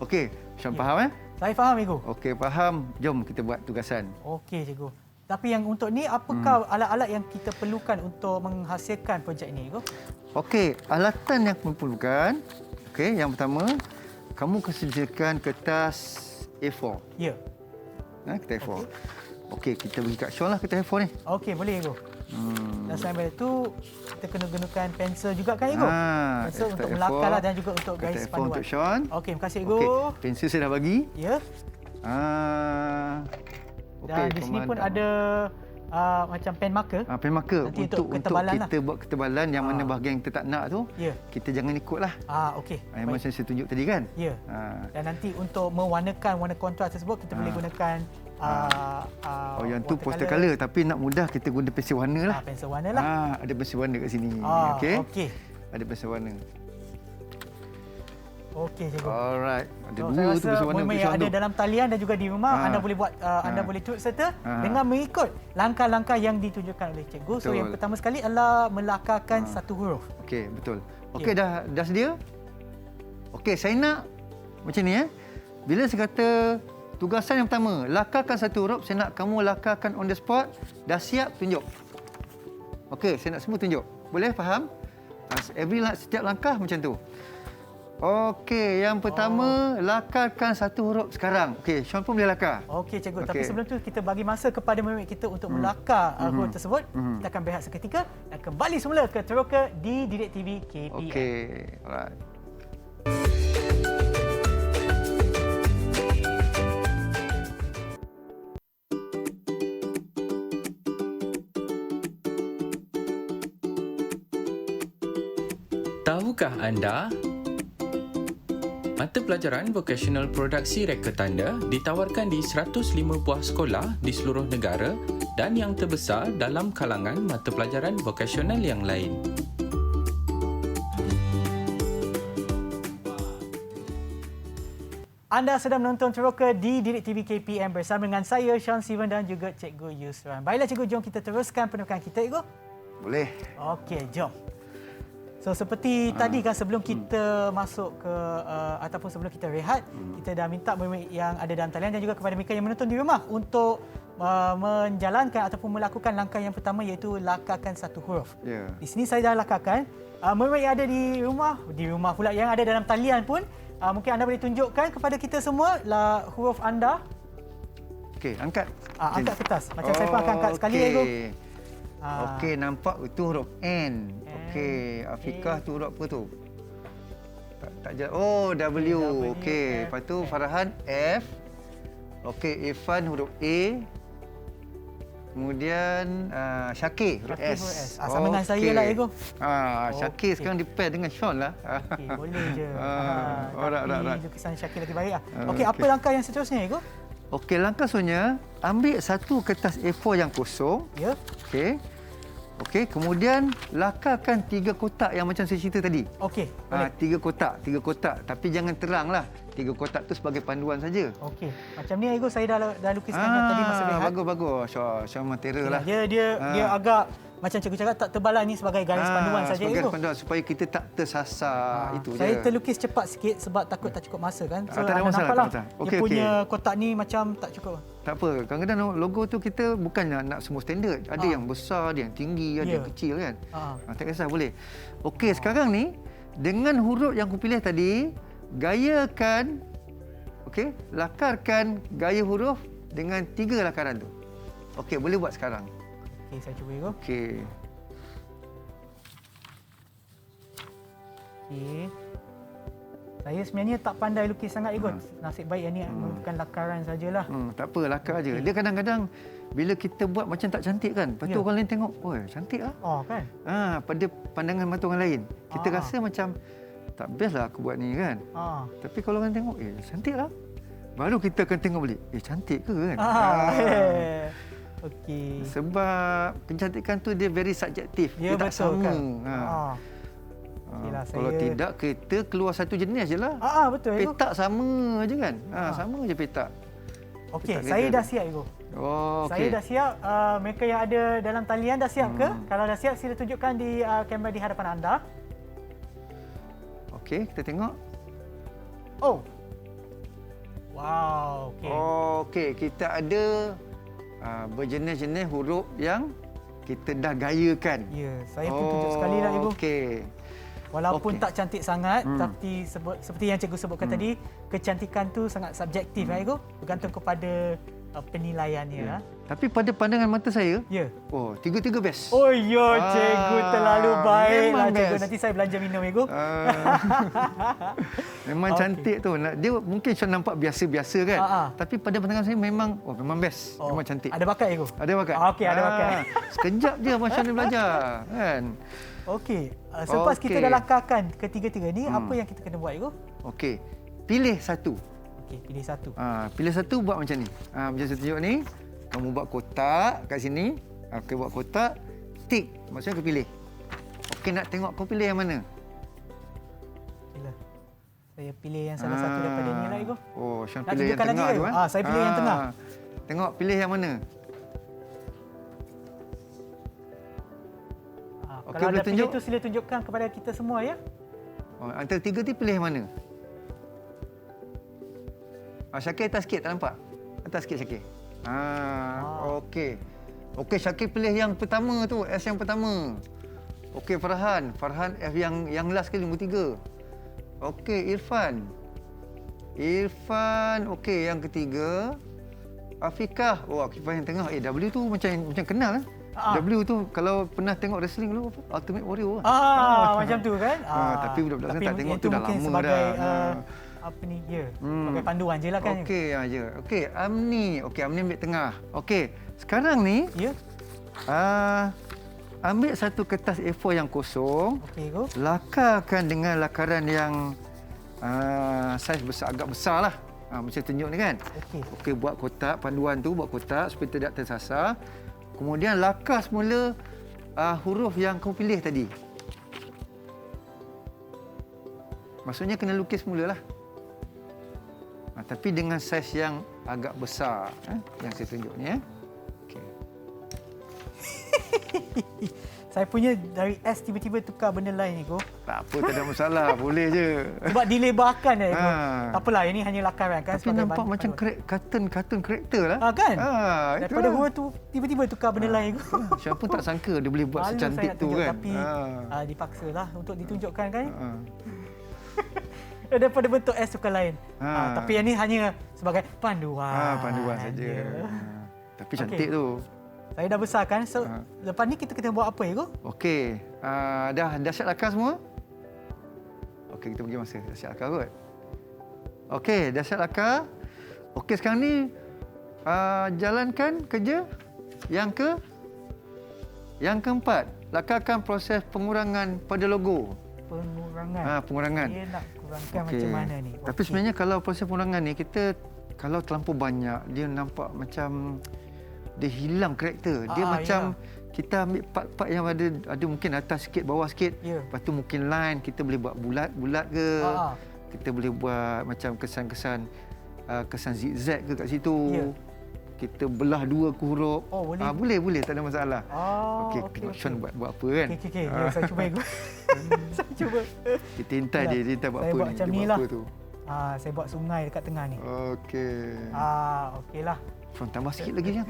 Okey, Syam faham Saya faham Cikgu. Okey, faham. Jom kita buat tugasan. Okey Cikgu. Tapi yang untuk ni apakah alat-alat yang kita perlukan untuk menghasilkan projek ni Cikgu? Okey, alatan yang diperlukan. Okey, yang pertama, kamu sediakan kertas A4. Ya. Kertas A4. Okey, kita bagi kat Sean lah kertas A4 ni. Okey, boleh Cikgu. Dan selain itu, kita kena gunakan pensel juga kan Cikgu? Pensel untuk melakar lah dan juga untuk garis panduan. Untuk Sean. Okey, terima kasih Cikgu. Okey, pensel saya dah bagi. Ya. Dan di sini pun ada macam pen marker. Pen marker untuk kita buat ketebalan yang mana bahagian kita tak nak tu. Ya. Kita jangan ikutlah. Okey. Yang macam saya tunjuk tadi kan? Ya. Dan nanti untuk mewarnakan warna kontras tersebut kita boleh gunakan yang tu poster color tapi nak mudah kita guna pensel warna lah. Pensel warna lah. Ada pensel warna kat sini. Okey. Ada pensel warna. Okey, cikgu. Alright. Ada So, dua tu saya berwarna rasa yang ada dalam talian dan juga di rumah, anda boleh buat, anda boleh turut serta dengan mengikut langkah-langkah yang ditunjukkan oleh cikgu. So, yang pertama sekali adalah melakarkan satu huruf. Okey, betul. Okey, dah sedia? Okey, saya nak macam ni Bila saya kata tugasan yang pertama, lakarkan satu huruf, saya nak kamu lakarkan on the spot. Dah siap, tunjuk. Okey, saya nak semua tunjuk. Boleh faham? Setiap langkah macam tu. Okey, yang pertama, lakarkan satu huruf sekarang. Okey, Sean pun boleh lakar. Okey, cikgu. Tapi sebelum tu, kita bagi masa kepada murid kita untuk melakar huruf tersebut. Kita akan berehat seketika dan kembali semula ke Teroka di Didik TV KPM. Okey, alright. Tahukah anda, mata pelajaran vocational produksi reka tanda ditawarkan di 105 buah sekolah di seluruh negara dan yang terbesar dalam kalangan mata pelajaran vocational yang lain. Anda sedang menonton Teroka di Didik TV KPM bersama dengan saya, Sean Steven dan juga Cikgu Yusran. Baiklah cikgu, jom kita teruskan penukaran kita, cikgu. Boleh. Okey, jom. So seperti tadi kan sebelum kita masuk ke ataupun sebelum kita rehat, kita dah minta murid yang ada dalam talian dan juga kepada mereka yang menonton di rumah untuk menjalankan ataupun melakukan langkah yang pertama iaitu lakarkan satu huruf. Yeah. Di sini saya dah lakarkan. Murid yang ada di rumah pula yang ada dalam talian pun mungkin anda boleh tunjukkan kepada kita semua huruf anda. Okey, angkat. Angkat kertas. Macam saya pun akan angkat sekali cikgu. Okey, nampak itu huruf N. Okey, Afikah tu huruf apa tu? Tak jelas. Oh, W. Okey, lepas tu Farhan F. Okey, Irfan huruf A. Kemudian Syakir huruf S. Sama dengan saya lah, cikgu. Syakir sekarang di-pair dengan Sean lah. Okey, boleh je. Alright. Lukisan Syakir lagi baik lah. Okey, apa langkah yang seterusnya, cikgu? Okey, langkah seterusnya, ambil satu kertas A4 yang kosong. Ya. Okey, kemudian lakarkan 3 kotak yang macam saya cerita tadi. Okey. 3 kotak. Tapi jangan teranglah. 3 kotak tu sebagai panduan saja. Okey. Macam ni cikgu, saya dah lukiskan yang tadi masa rehat. Bagus. Sean Montero lah. Dia agak macam cikgu cakap tak tebal lah, ni sebagai garis panduan saja, sebagai cikgu. panduan supaya kita tak tersasar itu saya je. Saya terlukis cepat sikit sebab takut tak cukup masa kan. So tak ada masalah, nampaklah Okey, dia punya kotak ni macam tak cukup. Tak apa. Kadang-kadang logo tu kita bukan nak semua standard. Ada yang besar, ada yang tinggi, ada yang kecil kan. Tak kisah, boleh. Okey, sekarang ni dengan huruf yang aku pilih tadi, gayakan, lakarkan gaya huruf dengan 3 lakaran tu. Okey, boleh buat sekarang. Okey, saya cuba cikgu. Okey. Saya sebenarnya tak pandai lukis sangat, cikgu. Nasib baik yang ni bukan lakaran sajalah. Tak apa, lakar aja. Dia kadang-kadang bila kita buat macam tak cantik kan. Lepas tu orang lain tengok, "Oh, cantik lah." Kan? Pada pandangan mata orang lain. Kita rasa macam tak best lah aku buat ni kan. Tapi kalau orang tengok, cantik lah. Baru kita akan tengok balik, cantik ke kan? Okey. Sebab kecantikan tu dia very subjektif. Dia tak sama. Kan? Kalau tidak, kita keluar satu jenis je lah. Betul. Petak sama je kan? Sama je petak. Okey, saya dah siap, cikgu. Saya dah siap. Mereka yang ada dalam talian dah siap ke? Kalau dah siap, sila tunjukkan di kamera di hadapan anda. Okey, kita tengok. Wow, okey. Okey, kita ada berjenis-jenis huruf yang kita dah gayakan. Ya, saya pun tunjuk sekali lah, cikgu. Okey. Walaupun tak cantik sangat, tapi seperti yang cikgu sebutkan tadi, kecantikan tu sangat subjektif, cikgu. Bergantung kepada penilaiannya. Tapi pada pandangan mata saya, tiga-tiga best. Cikgu terlalu baik lah, cikgu. Best. Nanti saya belanja minum, cikgu. Memang cantik tu. Dia mungkin nampak biasa-biasa kan. Tapi pada pandangan saya memang best. Memang cantik. Ada bakat, cikgu? Ada bakat. Okey, ada bakat. Sekejap je Abang Syah ni belajar kan. Okey. Selepas kita dah lakarkan ketiga-tiga ni, apa yang kita kena buat, cikgu? Okey. Pilih satu. Okey, pilih satu. Pilih satu, buat macam ni. Macam saya tunjuk ni. Kamu buat kotak kat sini. Okey, buat kotak. Tik. Maksudnya kau pilih. Okey, nak tengok kau pilih yang mana? Saya pilih yang salah satu daripada ni lah, Igo. Oh, Sean Nak pilih yang tunjukkan tengah lagi tu. ke? Saya pilih yang tengah. Tengok pilih yang mana. Okey, Kalau boleh ada pilih tunjuk? tu, sila tunjukkan kepada kita semua, ya. Antara 3 tu pilih yang mana? Syakir atas sikit, tak nampak? Atas sikit, Syakir. Okey. Okey, Syakir pilih yang pertama tu, S yang pertama. Okey, Farhan F yang last kali, nombor 3. Okey, Irfan, okey, yang ketiga. Afikah. Oh, Afikah yang tengah. W tu macam kenal kan? W tu kalau pernah tengok wrestling dulu, Ultimate Warrior. Macam tu kan? Tapi budak-budak kan tak tengok tu dah lama sebagai, dah. Apa ni, sebagai panduan je lah kan? Okey, Okey, Amni. Okey, Amni ambil tengah. Okey, sekarang ni, ambil satu kertas A4 yang kosong. Okey, go. Lakarkan dengan lakaran yang saiz besar, agak besar lah. Macam tunjuk ni kan? Okey, buat kotak, panduan tu buat kotak supaya tidak tersasar. Kemudian lakar semula huruf yang kau pilih tadi. Maksudnya kena lukis mulalah. Tapi dengan saiz yang agak besar. Yang saya tunjuk ni. Okey. Saya punya dari S tiba-tiba tukar benda lain, Ego. Tak apa, tak ada masalah. Boleh je. Sebab dilebarkan, Ego. Tak apalah, ini hanya lakaran kan. Tapi nampak macam kartun karakter lah. Kan? Daripada huruf tu, tiba-tiba tukar benda lain, Ego. Siapa pun tak sangka dia boleh buat secantik tu kan. Tapi dipaksalah untuk ditunjukkan kan. Daripada bentuk S tukar lain. Tapi yang ni hanya sebagai panduan. Panduan saja. Tapi cantik tu. Saya dah besarkan. So, lepas ni kita kena buat apa, Ego? Okey. Dah siap lakar semua? Okey, kita bagi masa. Dah siap lakar kot? Okey, dah siap lakar. Okey, sekarang ni jalankan kerja yang keempat. Lakarkan proses pengurangan pada logo. Pengurangan. Dia nak kurangkan macam mana ni? Tapi sebenarnya kalau proses pengurangan ni, kita kalau terlampau banyak, dia nampak macam dia hilang karakter. Dia macam kita ambil part-part yang ada mungkin atas sikit, bawah sikit. Lepas tu mungkin line kita boleh buat bulat ke. Kita boleh buat macam kesan-kesan kesan zigzag ke kat situ. Kita belah dua ke huruf. Boleh, tak ada masalah. Okey, tengok Sean buat apa kan. Okey. Saya cuba, Ego. Saya cuba. Kita hintai dia buat apa ni. Macam ni lah. Saya buat sungai dekat tengah ni. Okey. Okeylah. Sean, tambah sikit lagi je.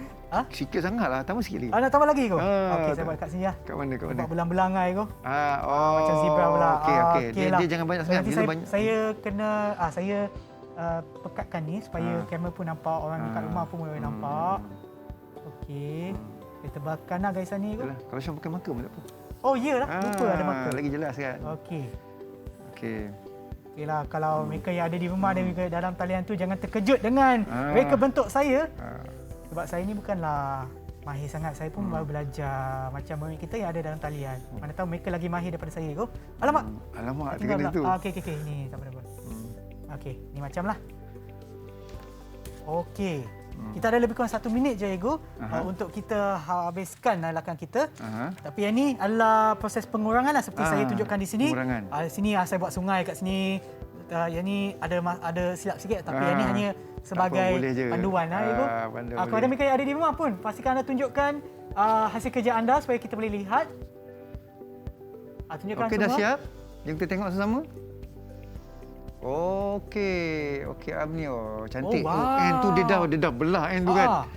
Sikit sangatlah, tambah sikit lagi. Nak tambah lagi, Ego? Okey, saya buat kat sini lah. Kat mana? Buat belang-belangai, Ego. Macam zebra pula. Okey. Dia jangan banyak sangat. Nanti saya kena saya pekatkan ni supaya kamera pun nampak, orang dekat rumah pun boleh nampak. Okey. Saya tebalkanlah garisan ni, Ego. Kalau Sean pakai marker pun tak apa. Oh, iyalah. Lupa ada marker. Lagi jelas kan? Okey. Okeylah, kalau mereka yang ada di rumah dan juga dalam talian tu jangan terkejut dengan mereka bentuk saya. Sebab saya ni bukanlah mahir sangat. Saya pun baru belajar macam mereka kita yang ada dalam talian. Mana tahu mereka lagi mahir daripada saya, Ego. Alamak, tinggal tu. Okey. Ni tak apa-apa. Okey, ni macamlah. Okey. Kita ada lebih kurang 1 minit je, Ego, untuk kita habiskan lakan kita. Tapi yang ni adalah proses pengurangan lah, seperti saya tunjukkan di sini. Di sini saya buat sungai kat sini. Yang ni ada silap sikit, tapi yang ni hanya sebagai panduan lah, Ego. Kepada mereka yang ada di rumah pun, pastikan anda tunjukkan hasil kerja anda supaya kita boleh lihat. Tunjukkan semua. Okey, dah siap? Jom kita tengok sama-sama. Okey, Amni. Cantik. N tu dia dah belah N tu kan.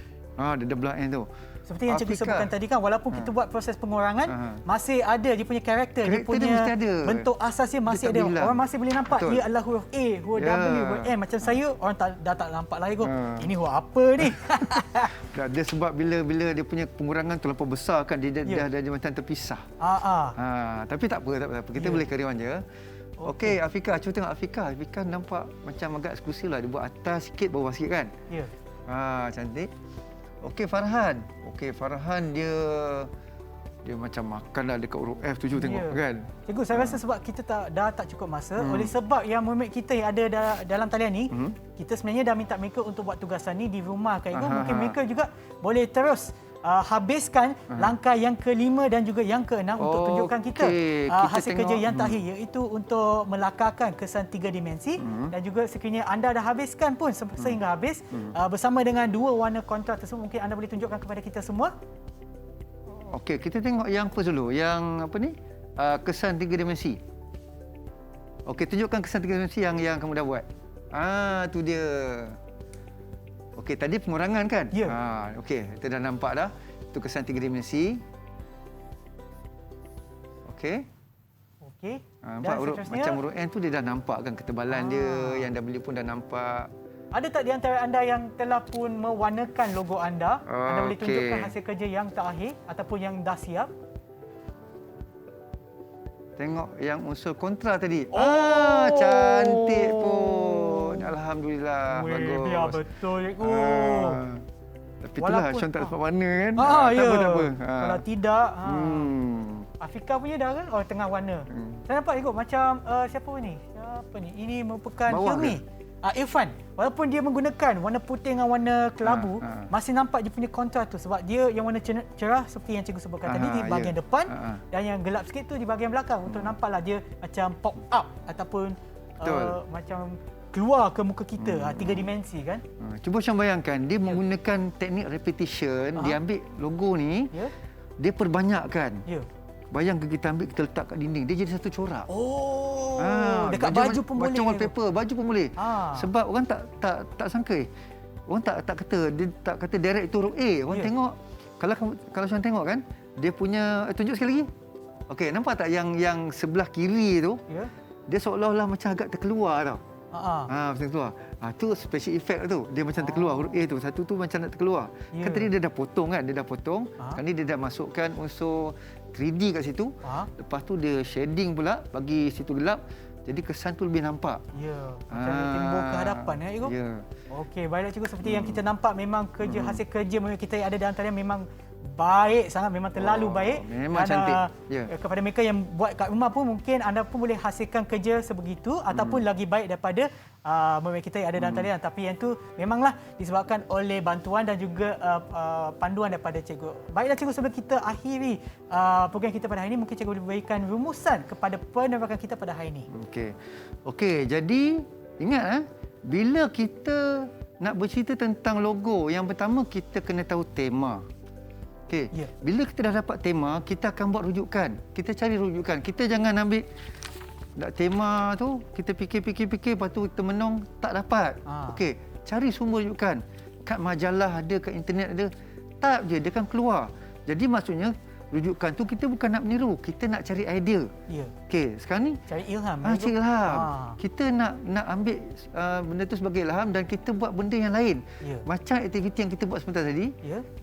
Dia dah belah N tu. Seperti yang cikgu sebutkan tadi kan, walaupun kita buat proses pengurangan, masih ada dia punya karakter, dia punya bentuk asasnya masih ada. Orang masih boleh nampak dia adalah huruf A, huruf W, huruf M. Macam saya, orang dah tak nampak lagi. Ini huruf apa ni? Dia sebab bila dia punya pengurangan terlampau besar kan, dia dah macam terpisah. Tapi tak apa. Kita boleh carry on je. Okey, Afikah, cuba tengok Afikah. Afikah nampak macam agak eksklusif lah. Dia buat atas sikit, bawah sikit kan? Ya. Cantik. Okey, Farhan. Dia macam makan lah dekat huruf F tu, tengok kan? Cikgu, saya rasa sebab kita dah tak cukup masa. Oleh sebab yang murid kita yang ada dalam talian ni, kita sebenarnya dah minta mereka untuk buat tugasan ni di rumah kan, Cikgu. Mungkin mereka juga boleh terus habiskan langkah yang ke-5 dan juga yang ke-6 untuk tunjukkan kita hasil kerja yang terakhir, iaitu untuk melakarkan kesan 3 dimensi dan juga sekiranya anda dah habiskan pun sehingga habis bersama dengan 2 warna kontras tersebut, mungkin anda boleh tunjukkan kepada kita semua. Okey, kita tengok yang first dulu, yang apa ni? Kesan 3 dimensi. Okey, tunjukkan kesan 3 dimensi yang kamu dah buat. Tu dia. Okey, tadi pengurangan kan? Ya. Okey, kita dah nampak dah. Itu kesan 3 dimensi. Okey. Okey. Nampak macam huruf N tu dia dah nampak kan ketebalan dia, yang W pun dah nampak. Ada tak di antara anda yang telah pun mewarnakan logo anda? Anda boleh tunjukkan hasil kerja yang terakhir ataupun yang dah siap? Tengok yang unsur kontra tadi. Cantik pun. Alhamdulillah. Bagus. Biar betul, cikgu. Tapi itulah Sean tak dapat warna kan? Ya. Tak apa. Kalau tidak, Afika punya dah kan? Tengah warna. Saya nampak cikgu macam siapa ni? Ini merupakan Hilmi. Irfan, walaupun dia menggunakan warna putih dengan warna kelabu, masih nampak dia punya kontras tu sebab dia yang warna cerah seperti yang cikgu sebutkan tadi di bahagian depan dan yang gelap sikit tu di bahagian belakang untuk nampaklah dia macam pop up ataupun macam keluar ke muka kita, 3 dimensi kan. Cuba Syam bayangkan, dia menggunakan teknik repetition, dia ambil logo ni, dia perbanyakkan. Bayangkan kita ambil, kita letak kat dinding, dia jadi satu corak. Dekat baju pun boleh. Macam wallpaper, baju pun boleh. Sebab orang tak sangka. Orang tak kata, dia tak kata direct itu huruf A. Orang tengok, kalau Syam tengok kan, dia punya, tunjuk sekali lagi. Okey, nampak tak yang sebelah kiri tu, dia seolah-olah macam agak terkeluar tau. Macam keluar. Tu special effect tu. Dia macam terkeluar huruf A tu. Satu tu macam nak terkeluar. Kan tadi dia dah potong kan? Dia dah potong. Sekarang ni dia dah masukkan unsur 3D kat situ. Lepas tu dia shading pula bagi situ gelap. Jadi kesan tu lebih nampak. Macam timbul ke hadapan ya, cikgu? Okey, baiklah cikgu, seperti yang kita nampak memang hasil kerja kita yang ada di antaranya memang baik sangat, memang terlalu baik. Memang cantik. Kepada mereka yang buat kat rumah pun mungkin anda pun boleh hasilkan kerja sebegitu ataupun lagi baik daripada mereka kita yang ada dalam talian. Tapi yang tu memanglah disebabkan oleh bantuan dan juga panduan daripada cikgu. Baiklah cikgu, sebelum kita akhiri program kita pada hari ini, mungkin cikgu boleh berikan rumusan kepada penerbangkan kita pada hari ini. Okey, jadi ingat bila kita nak bercerita tentang logo, yang pertama kita kena tahu tema. Okey. Bila kita dah dapat tema, kita akan buat rujukan. Kita cari rujukan. Kita jangan ambil tema tu, kita fikir-fikir, lepas tu kita menong, tak dapat. Okey, cari sumber rujukan. Kat majalah ada, kat internet ada. Tak je, dia akan keluar. Jadi maksudnya, rujukan tu kita bukan nak meniru, kita nak cari idea. Okey, sekarang ni cari ilham. Cari ilham. Kita nak ambil benda tu sebagai ilham dan kita buat benda yang lain. Macam aktiviti yang kita buat sebentar tadi.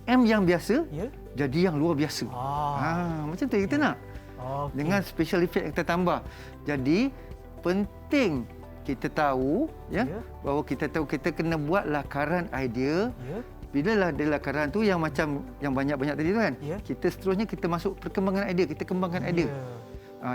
M yang biasa jadi yang luar biasa. Macam tu kita nak. Dengan special effect yang kita tambah. Jadi penting kita tahu bahawa kita tahu kita kena buat lakaran idea. Bila lah ada lakaran tu yang macam yang banyak-banyak tadi tu kan, kita seterusnya kita masuk perkembangan idea, kita kembangkan idea.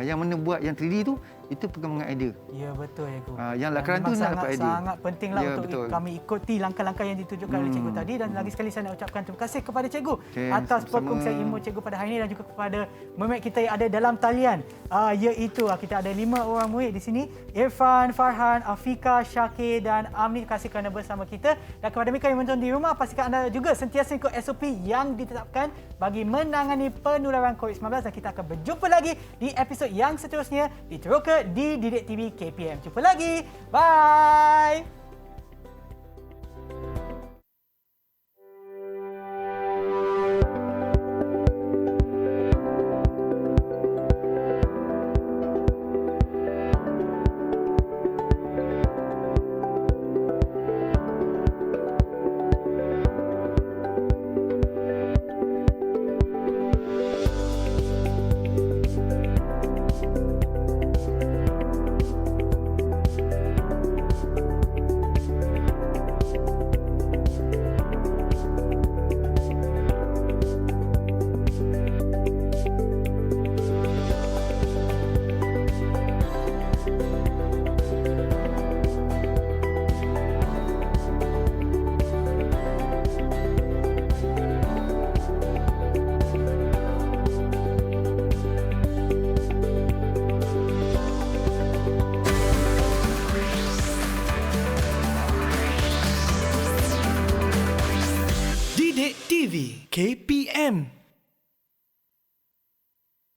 Yang mana buat yang 3D tu, itu perkembangan idea. Ya, betul ya, Guru. Yang lakaran tu nak dapat idea. Sangat pentinglah untuk kami ikuti langkah-langkah yang ditunjukkan oleh cikgu tadi. Dan lagi sekali saya nak ucapkan terima kasih kepada cikgu atas perkongsian ilmu cikgu pada hari ini dan juga kepada murid kita yang ada dalam talian. Iaitu kita ada 5 orang murid di sini. Irfan, Farhan, Afika, Syakir dan Amni. Terima kasih kerana bersama kita. Dan kepada mereka yang menonton di rumah, pastikan anda juga sentiasa ikut SOP yang ditetapkan bagi menangani penularan COVID-19. Dan kita akan berjumpa lagi di episod yang seterusnya di Teroka di Didik TV KPM. Jumpa lagi. Bye.